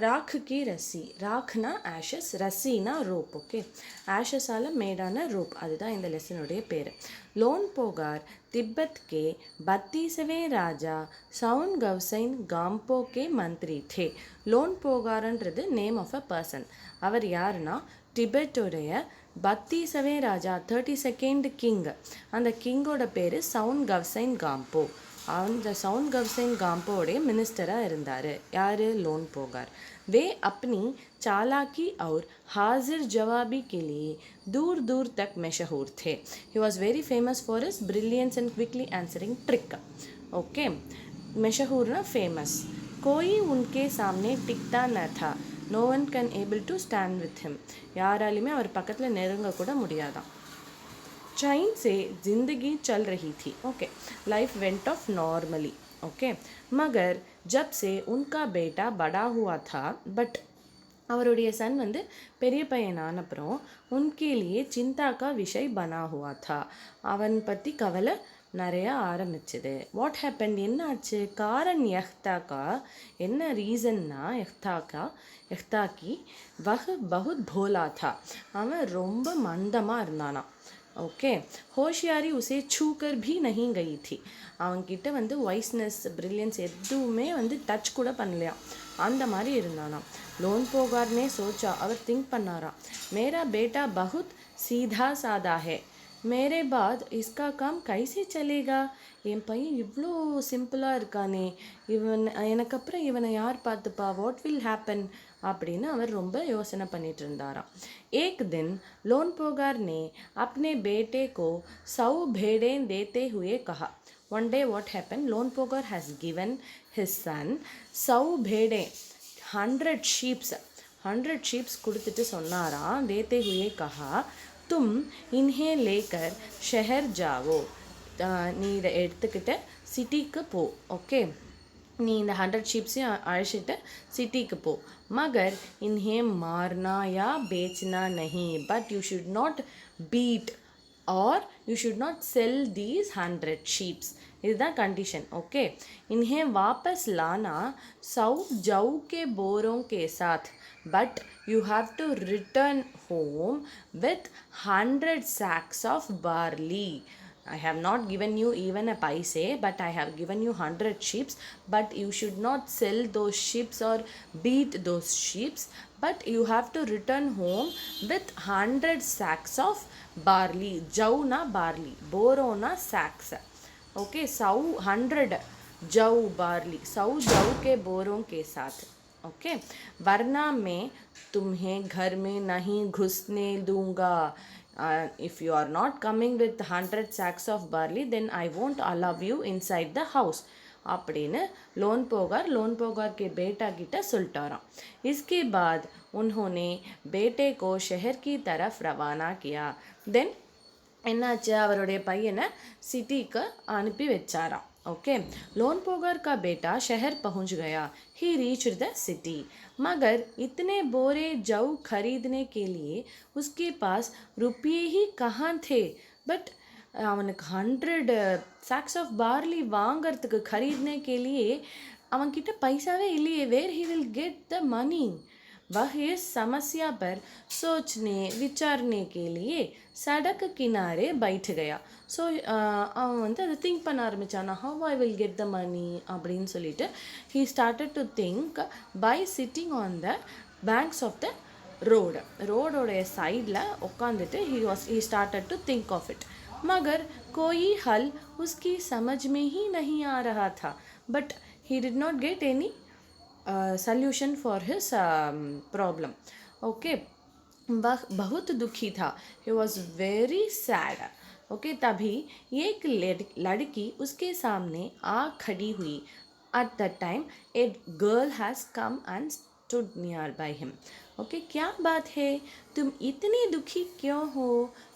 Rock கி ரசி, ராக்னா Ashes, ரசினா rope. Okay, ஆஷஸால் மேடான rope, அதுதான் இந்த லெசனுடைய பேர். லோன் போகார் तिब्बत के 32वें ராஜா சவுன் கவ்சைன் காம்போ கே மந்திரி தே. லோன் போகார்ன்றது நேம் ஆஃப் அ பர்சன். அவர் யாருன்னா டிபெட்டோடைய 32वें ராஜா, 32nd கிங். அந்த கிங்கோட பேர் சவுன் கவ்சைன் காம்போ. அந்த சவுன் கவ்சைன் காம்போடைய மினிஸ்டராக இருந்தார். யார்? லோன் போகார். वे अपनी चालाकी और हाजिर जवाबी के लिए दूर दूर तक मशहूर थे. He was very famous for his brilliance and quickly answering trick. Okay, मशहूर ना famous. कोई उनके सामने टिकता न था. No one can able to stand with him. யாராலுமே அவர் பக்கத்தில் நெருங்க கூட முடியாதான். चैन से ज़िंदगी चल रही थी. Okay, life went of normally. Okay, मगर जब से उनका बेटा बड़ा हुआ था, बट அவருடைய சன் வந்து பெரிய பையனான அப்புறம் உன்கே லியே சிந்தா கா விஷய் பனா ஹுவா தா. அவன் பற்றி கவலை நிறைய ஆரம்பிச்சது. வாட் ஹேப்பன், என்ன ஆச்சு? காரன் யஹ்தாக்கா, என்ன ரீசன்னா யஹ்தாக்கி வஹ் பஹுத் போலா தா, அவன் ரொம்ப மந்தமாக இருந்தானான். ஓகே, ஹோஷியாரி உசே சூக்கர் भी नहीं गई थी. அவன்கிட்ட வந்து வைஸ்னஸ், பிரில்லியன்ஸ் எதுவுமே வந்து டச் கூட பண்ணலையாம். அந்த மாதிரி இருந்தானாம். லோன் போகார்னே சோச்சா, அவர் திங்க் பண்ணாராம், மேரா பேட்டா பகுத் சீதா சாதா ஹே, மேரே பாத் இஸ்கா காம் கைசே சலேகா. என் பையன் இவ்வளோ சிம்பிளாக இருக்கானே, இவன் எனக்கு அப்புறம் இவனை யார் பார்த்துப்பா, வாட் வில் ஹேப்பன் அப்படின்னு அவர் ரொம்ப யோசனை பண்ணிட்டு இருந்தாராம். एक दिन लोन पोगार ने अपने बेटे को 100 भेड़ें देते हुए कहा. One day what happened, Lon Pogar has given his son 100 भेड़ें, 100 sheep கொடுத்துட்டு சொன்னாராம். देते हुए कहा, तुम इन्हें लेकर शहर जाओ. நீ இதை எடுத்துக்கிட்ட சிட்டிக்கு போ. ஓகே, நீ இந்த 100 ஷீப்ஸையும் அழைச்சிட்டு சிட்டிக்கு போ. மகர் இன்ஹே மார்னா யா பேச்னா நஹி, but you should not beat और you should not sell these 100 sheeps. இதுதான் கண்டிஷன். ஓகே, इन्हें वापस लाना 100 जौ के बोरों के साथ, but you have to return home with 100 sacks of barley. I have not given you even a paise, but I have given you 100 sheep, but you should not sell those sheep or beat those sheep, but you have to return home with 100 sacks of barley. Jau na barley, boro na sacks. Okay, 100 jau barley, 100 jau के बोरों के साथ. Okay, वरना मैं तुम्हें घर में नहीं घुसने दूंगा. If you are not coming with 100 sacks of barley, then I won't allow you inside the house. அப்படின்னு लोन पोगार के बेटा கிட்ட சொல்லிட்டாராம். इसके बाद उन्होंने बेटे को शहर की तरफ रवाना किया. then என்னாச்சு, அவருடைய பையனை சிட்டிக்கு அனுப்பி வச்சாராம். ओके, लोन पोगार का बेटा शहर पहुंच गया. ही रीच्ड द सिटी. मगर इतने बोरे जौ खरीदने के लिए उसके पास रुपये ही कहाँ थे. बट அவனுக்கு 100 sacks of barley வாங்கிறதுக்கு खरीदने के लिए அவன்கிட்ட பைசாவே இல்லையே. வேர் he will get the money. वह इस समस्या पर सोचने विचारने के लिए सड़क किनारे बैठ गया. ஸோ அவன் வந்து அதை திங்க் பண்ண ஆரம்பித்தானா, how I will get the money அப்படின்னு சொல்லிட்டு he started to think by sitting on the banks of the ரோடோடைய சைடில் உட்காந்துட்டு he started to think of it. मगर कोई हल उसकी समझ में ही नहीं आ रहा था. but he did not get any solution for his problem. okay, वह बहुत दुखी था. he was very sad. Okay, तभी एक लड़की उसके सामने आ खड़ी हुई. at that time a girl has come and stood nearby him. Okay, क्या बात है, तुम इतनी दुखी क्यों हो?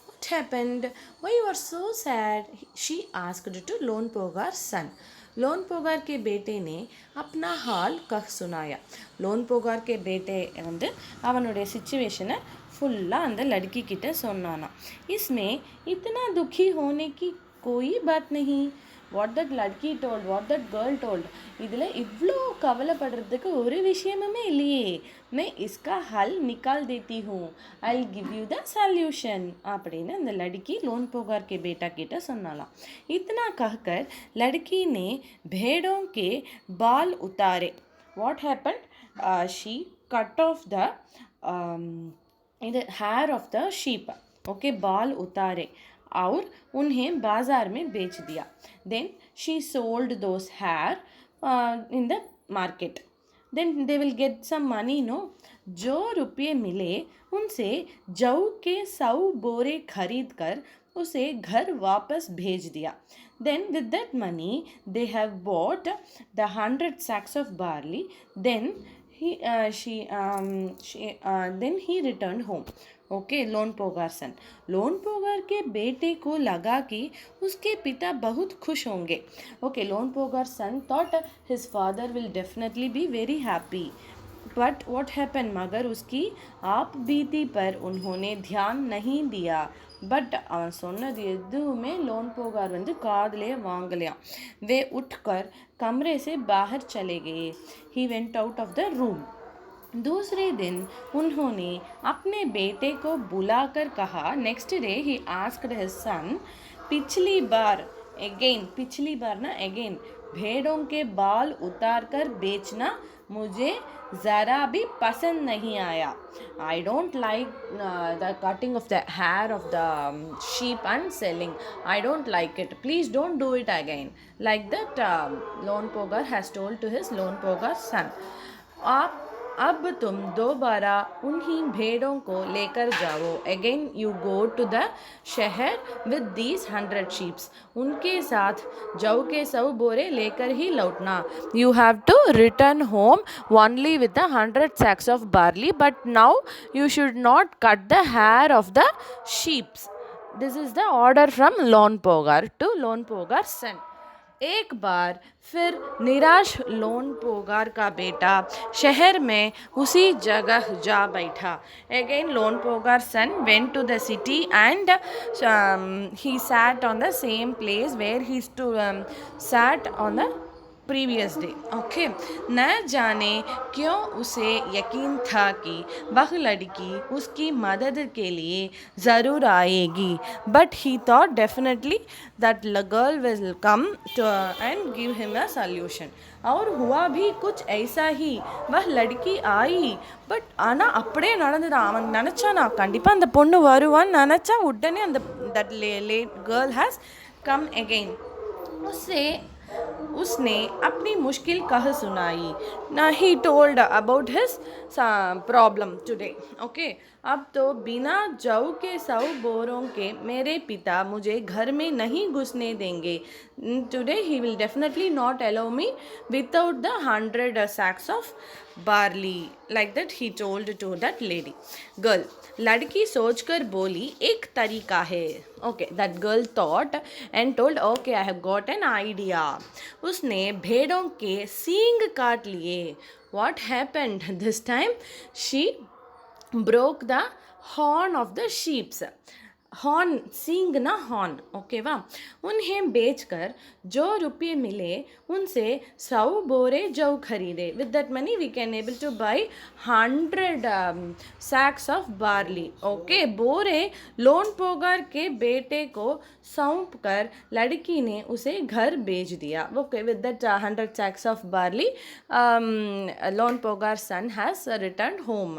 what happened, why you are so sad? she asked to loan पोगार son. Lon पोगार के बेटे ने अपना हाल कह सुनाया. लोन पोगार के बेटे வந்து அவனுடைய சிச்சுவேஷனை ஃபுல்லாக அந்த लड़की கிட்ட சொன்னானா. इसमें इतना दुखी होने की कोई बात नहीं. What that ladki told, what that girl told. இதில் இவ்வளோ கவலைப்படுறதுக்கு ஒரு விஷயமுமே இல்லையே. மே இஸ்கா ஹல் நிக்கால் தேத்தி ஹூ, I give you the solution அப்படின்னு அந்த லड़की लोन पोगार के बेटा கிட்ட சொன்னாலாம். इतना कहकर लड़की ने भेड़ों के बाल उतारे. What happened? She cut off the hair of the sheep. Okay, बाल उतारे और उन्हें बाज़ार में बेच दिया. Then she sold those hair in the market. Then they will get some money, no? जो रुपये मिले उनसे जौ के 100 बोरे खरीद कर उसे घर वापस भेज दिया. Then with that money they have bought the 100 sacks of barley. Then then he returned home. Okay, Lon पोगार son. Lon पोगार के बेटे को लगा कि उसके पिता बहुत खुश होंगे. Okay, Lon पोगार son thought his father will definitely be very happy. But what happen, मगर उसकी आप बीती पर उन्होंने ध्यान नहीं दिया. பட் அவன் சொன்னது எதுவுமே லோன் போகார் வந்து காதலே வாங்கலையாம். वे उठकर कमरे से बाहर चले गए. He went out of the room. दूसरे दिन उन्होंने अपने बेटे को बुलाकर कहा. Next day he asked his son, पिछली बार ना अगेन भेड़ों के बाल उतार कर बेचना मुझे ज़रा भी पसंद नहीं आया. I don't like the cutting of the hair of the sheep and selling. I don't like it. Please don't do it again. Like that loan pogar has told to his loan pogar son. अब तुम दोबारा उन्हीं भेड़ों को लेकर जाओ. Again you go to the शहर with these 100 sheeps. उनके साथ जौ के 100 बोरे लेकर ही लौटना. You have to return home only with the 100 sacks of barley, but now you should not cut the hair of the sheeps. This is the order from Lon Pogar to loan पोगार son. एक बार फिर निराश loan पोगार का बेटा शहर में उसी जगह जा बैठा. Again Lon पोगार son went to the city and he sat on the same place where he sat on the previous day. Okay, न जाने क्यों उसे यकीन था कि वह लड़की उसकी मदद के लिए ज़रूर आएगी. But he thought definitely that girl will come to and give him a solution. और हुआ भी कुछ ऐसा ही. वह लड़की आई. பட் ஆனால் அப்படியே நடந்தது. அவன் நினச்சானா கண்டிப்பாக அந்த பொண்ணு வருவான்னு நினச்சா உடனே அந்த that late girl has come again. उसने अपनी मुश्किल कह सुनाई. ना he told about his problem today. Okay, अब तो बिना जौ के 100 बोरों के मेरे पिता मुझे घर में नहीं घुसने देंगे. Today he will definitely not allow me without the 100 sacks of barley. Like that he told to that lady. Girl, लड़की सोचकर बोली, एक तरीका है. Okay, that girl thought and told, okay I have got an idea. उसने भेड़ों के सींग काट लिए. What happened this time? She broke the horn of the sheeps. Horn, सींग ना हॉर्न. ओके वाह. उन्हें बेचकर जो रुपये मिले उनसे 100 बोरे जौ खरीदे. With that money we can able to buy 100 sacks of barley. Okay, बोरे लोन पोगार के बेटे को सौंप कर लड़की ने उसे घर बेच दिया. Okay, with that 100 sacks of barley Lon पोगार son has return home.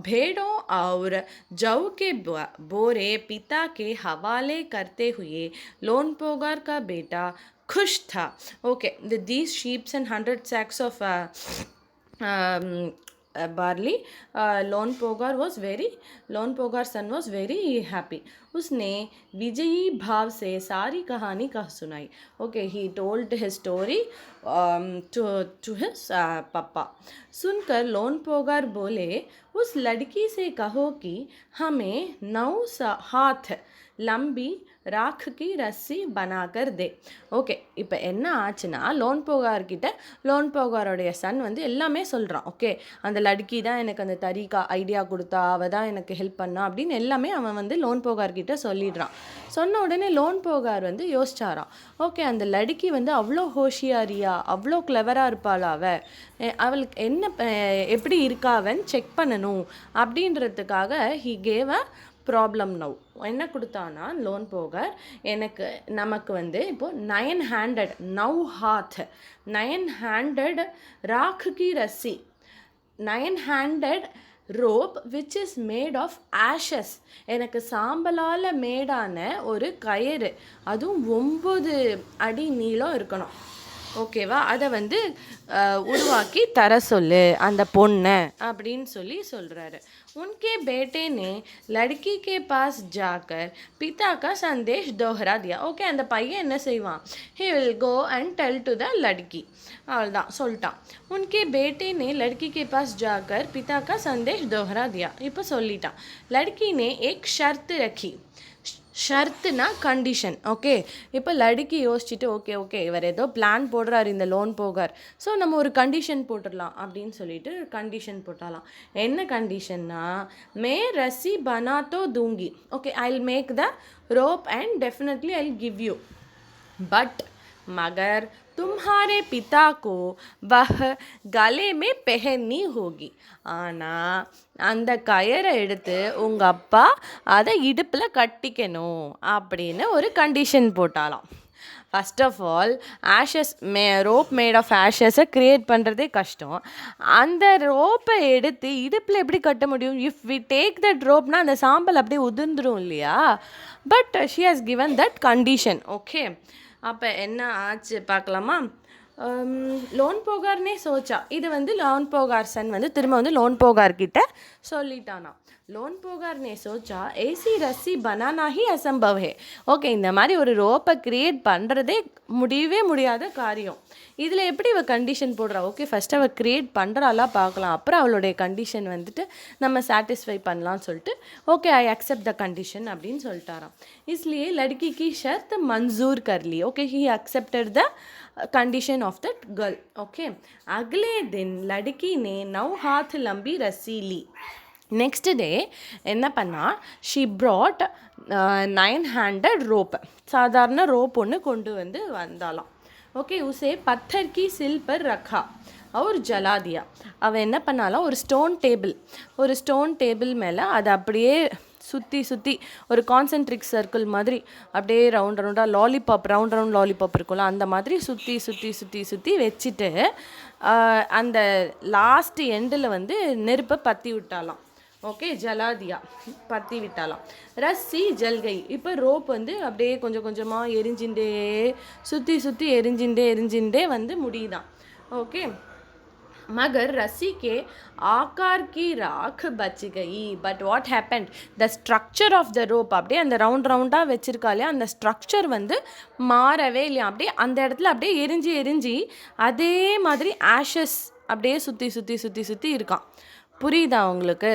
भेड़ों और जौ के बोरे पिता के हवाले करते हुए लोन पोगार का बेटा खुश था. Okay, these sheep and 100 sacks of barley, Lon पोगार son was very happy. उसने विजयी भाव से सारी कहानी कह सुनाई. Okay, he told his story to his पापा. सुनकर लोन पोगार बोले, उस लड़की से कहो कि हमें 9 हाथ लंबी ராக் கி ரஸ்ஸி பனாகர் தே. ஓகே, இப்போ என்ன ஆச்சுன்னா லோன் போகார்கிட்ட லோன் போகாரோடைய சன் வந்து எல்லாமே சொல்கிறான். ஓகே, அந்த லடுக்கி தான் எனக்கு அந்த தரீக்கா ஐடியா கொடுத்தா, அவள் தான் எனக்கு ஹெல்ப் பண்ணா அப்படின்னு எல்லாமே அவன் வந்து லோன் போகார்கிட்ட சொல்லிடுறான். சொன்ன உடனே லோன் போகார் வந்து யோசிச்சாராம். ஓகே, அந்த லடுக்கி வந்து அவ்வளோ ஹோஷியாரியா, அவ்வளோ கிளவராக இருப்பாளா அவளுக்கு என்ன எப்படி இருக்காவன்னு செக் பண்ணணும் அப்படின்றதுக்காக he gave a problem now. என்ன கொடுத்தானா லோன் போகார், எனக்கு நமக்கு வந்து இப்போது 9 ஹேண்டட் நவ் ஹாத் 9 ஹேண்டட் ராக் கி ரஸ்ஸி 9 handed rope which is made of ashes. எனக்கு சாம்பலால் மேடான ஒரு கயிறு, அதுவும் 9 அடி நீளம் இருக்கணும். ஓகேவா, அதை வந்து உருவாக்கி தர சொல்லு அந்த பொண்ணை அப்படின்னு சொல்கிறாரு. उनके बेटे ने लड़की के पास जाकर पिता का संदेश दोहरा दिया. ஓகே, அந்த பையன் என்ன செய்வான், he will go and tell to the लड़की. அவ்வளோதான் சொல்லிட்டான். उनके बेटे ने लड़की के पास जाकर पिता का संदेश दोहरा दिया. இப்போ சொல்லிட்டான். लड़की ने एक शर्त रखी. ஷர்த்துனா கண்டிஷன். ஓகே, இப்போ லடுக்கி யோசிச்சுட்டு ஓகே இவர் ஏதோ பிளான் போடுறாரு இந்த லோன் போகார், ஸோ நம்ம ஒரு கண்டிஷன் போட்டுடலாம் அப்படின்னு சொல்லிட்டு கண்டிஷன் போட்டாலாம். என்ன கண்டிஷன்னா, மே ரசி பனாத்தோ தூங்கி. Okay, I will make the rope and definitely I will give you, but मगर तुम्हारे पिता को वह गले में पहननी होगी. ஆனால் அந்த கயரை எடுத்து உங்கள் அப்பா அதை இடுப்பில் கட்டிக்கணும் அப்படின்னு ஒரு கண்டிஷன் போட்டாலாம். First of all rope made of ஆஷஸை க்ரியேட் பண்ணுறதே கஷ்டம். அந்த ரோப்பை எடுத்து இடுப்பில் எப்படி கட்ட முடியும்? இஃப் வி டேக் தட் ரோப்னா அந்த சாம்பல் அப்படியே உதிர்ந்துடும் இல்லையா? But she has given that condition. Okay, அப்போ என்ன ஆச்சு பார்க்கலாமா? லோன் போகார்னே சோச்சா. இது வந்து லோன் போகார் சன் வந்து திரும்ப வந்து லோன் போகார்கிட்ட சொல்லிட்டானா. லோன் போகார்னே சோச்சா ஏசி ரஸ்ஸி பனானா ஹி அசம்பவ் ஹே. ஓகே, இந்த மாதிரி ஒரு ரோப்பை க்ரியேட் பண்ணுறதே முடியவே முடியாத காரியம். இதில் எப்படி அவள் கண்டிஷன் போடுறா? ஓகே, ஃபஸ்ட்டு அவள் க்ரியேட் பண்ணுறாளா பார்க்கலாம், அப்புறம் அவளுடைய கண்டிஷன் வந்துட்டு நம்ம சாட்டிஸ்ஃபை பண்ணலான்னு சொல்லிட்டு okay I accept the condition அப்படின்னு சொல்லிட்டாராம். इसलिए लड़की की शर्त मंजूर कर ली. Okay, he accepted the condition of that girl. Okay, अगले दिन लड़की ने 9 हाथ लंबी रस्सी ली. नेक्स्ट डे என்ன பண்ணா, ஷி ப்ராட் 9 ஹேண்டட் ரோப். சாதாரண ரோப் ஒன்று கொண்டு வந்தாலாம். ஓகே, உசே பத்தர் கி சில் பர் ரக்கா और जला दिया. அவள் என்ன பண்ணாலாம், ஒரு ஸ்டோன் டேபிள் மேலே அதை அப்படியே சுற்றி ஒரு கான்சென்ட்ரிக் சர்க்கிள் மாதிரி அப்படியே ரவுண்டாக லாலிபாப் ரவுண்ட் லாலிபாப் இருக்கும்ல, அந்த மாதிரி சுற்றி வச்சுட்டு அந்த லாஸ்ட் எண்டில் வந்து நெருப்பை பற்றி விட்டாலாம். ஓகே, ஜலாதியா பற்றி விட்டாலாம். ரஸ்ஸி ஜல்கை. இப்போ ரோப் வந்து அப்படியே கொஞ்சம் கொஞ்சமாக எரிஞ்சுட்டே சுற்றி எரிஞ்சுட்டே வந்து முடியுதான். ஓகே, मगर रस्सी के आकार की राख बच गई. But what happened, the structure of the rope அப்படியே அந்த ரவுண்டாக வச்சுருக்காலே அந்த ஸ்ட்ரக்சர் வந்து மாறவே இல்லையா. அப்படியே அந்த இடத்துல அப்படியே எரிஞ்சு அதே மாதிரி ஆஷஸ் அப்படியே சுற்றி இருக்கான். புரியுதா உங்களுக்கு?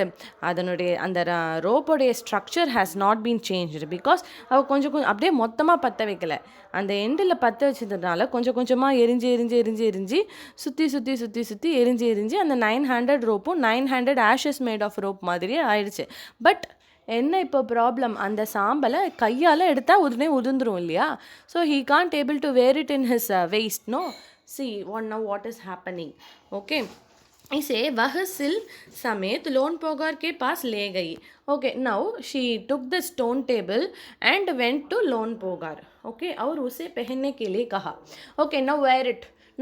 அதனுடைய அந்த ரோப்போடைய structure has not been changed because அவள் கொஞ்சம் அப்படியே மொத்தமாக பற்ற வைக்கல. அந்த எண்டில் பற்ற வச்சதுனால கொஞ்சமாக எரிஞ்சு சுற்றி எரிஞ்சு அந்த 9 ஹேண்டட் ரோப்பும் 9 handed ashes made of rope மாதிரியே ஆயிடுச்சு. பட் என்ன இப்போ ப்ராப்ளம், அந்த சாம்பலை கையால் எடுத்தால் உடனே உதிர்ந்துரும் இல்லையா? So he can't able to wear it in his waist. No, see what is happening. Okay, इसे वह सिल समेत लोन पोगार के पास ले गई. Okay, now she took the stone table and went to Lon Pogar. Okay, और उसे पहनने के लिए कहा. Okay, now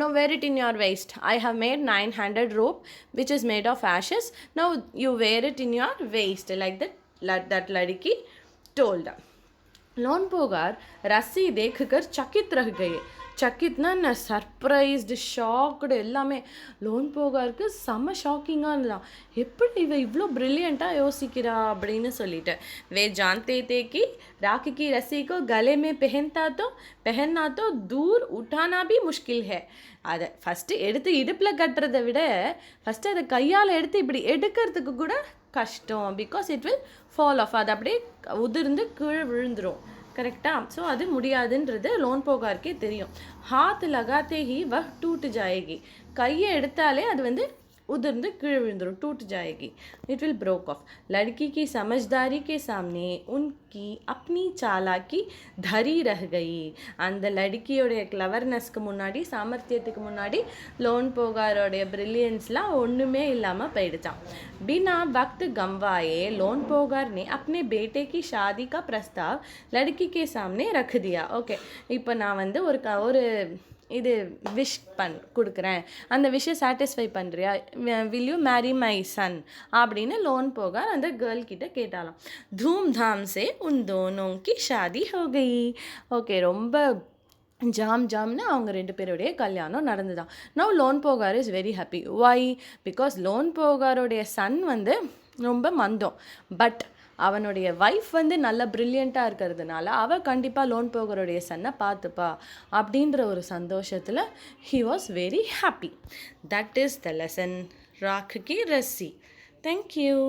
wear it in your waist. I have made 9 handed rope which is made of ashes. Now you wear it in your waist like that लड़की told. Loan पोगार रस्सी देखकर चकित रह गए. சக்கித்னா சர்ப்ரைஸ்டு, ஷாக்டு எல்லாமே. லோன் போகாருக்கு செம்ம ஷாக்கிங்காக இருந்தான். எப்படி இவ்வளோ ப்ரில்லியண்ட்டாக யோசிக்கிறா அப்படின்னு சொல்லிட்டு. வே ஜான்தே தே கி ராக்கி கி ரஸ்ஸி கோ கலே மே பெஹன்னா தோ தூர் உட்டானா பி முஷ்கில் ஹே. அதை ஃபஸ்ட்டு எடுத்து இடுப்பில் கட்டுறதை விட ஃபஸ்ட்டு அதை கையால் எடுத்து இப்படி எடுக்கிறதுக்கு கூட கஷ்டம். Because it will fall off. அது அப்படியே உதிர்ந்து கீழே விழுந்துடும். கரெக்டாக? ஸோ அது முடியாதுன்றது லோன் போகாருக்கே தெரியும். ஹாத் லகாத்தே ஹி வஹ் டூட் ஜாயேகி, கையை எடுத்தாலே அது வந்து उधर கீழே விழுந்துடும், टूट जाएगी, इट विल ब्रोक ऑफ. लड़की की समझदारी के सामने उनकी अपनी चालाकी धरी रह गई. அந்த லடுக்கியோடைய கிளவர்னஸ்க்கு முன்னாடி, சாமர்த்தியத்துக்கு முன்னாடி லோன் போகாரோடைய பிரில்லியன்ஸ்லாம் ஒன்றுமே இல்லாமல் போயிடுச்சான். बिना वक्त गंवाए लोन पोगार ने अपने बेटे की शादी का प्रस्ताव लड़की के सामने रख दिया. ஓகே, இப்போ நான் வந்து ஒரு இது விஷ் கொடுக்குறேன், அந்த விஷயை சாட்டிஸ்ஃபை பண்ணுறியா, will you marry my son அப்படின்னு லோன் போகார் அந்த கேர்ள் கிட்ட கேட்டாலாம். தூம் தாம் சே உன் தோனோं की शादी हो गई. ஓகே, ரொம்ப ஜாம்னு அவங்க 2 பேருடைய கல்யாணம் நடந்துதான். Now Lon Pogar is very happy. Why? Because Lon போகாரோடைய சன் வந்து ரொம்ப மந்தம், பட் அவனுடைய வைஃப் வந்து நல்ல ப்ரில்லியண்ட்டாக இருக்கிறதுனால அவள் கண்டிப்பாக லோன் போகருடைய சன்னை பார்த்துப்பா அப்படின்ற ஒரு சந்தோஷத்தில் he was very happy. That is the lesson. Rock கி ரஸ்ஸி. தேங்க்யூ.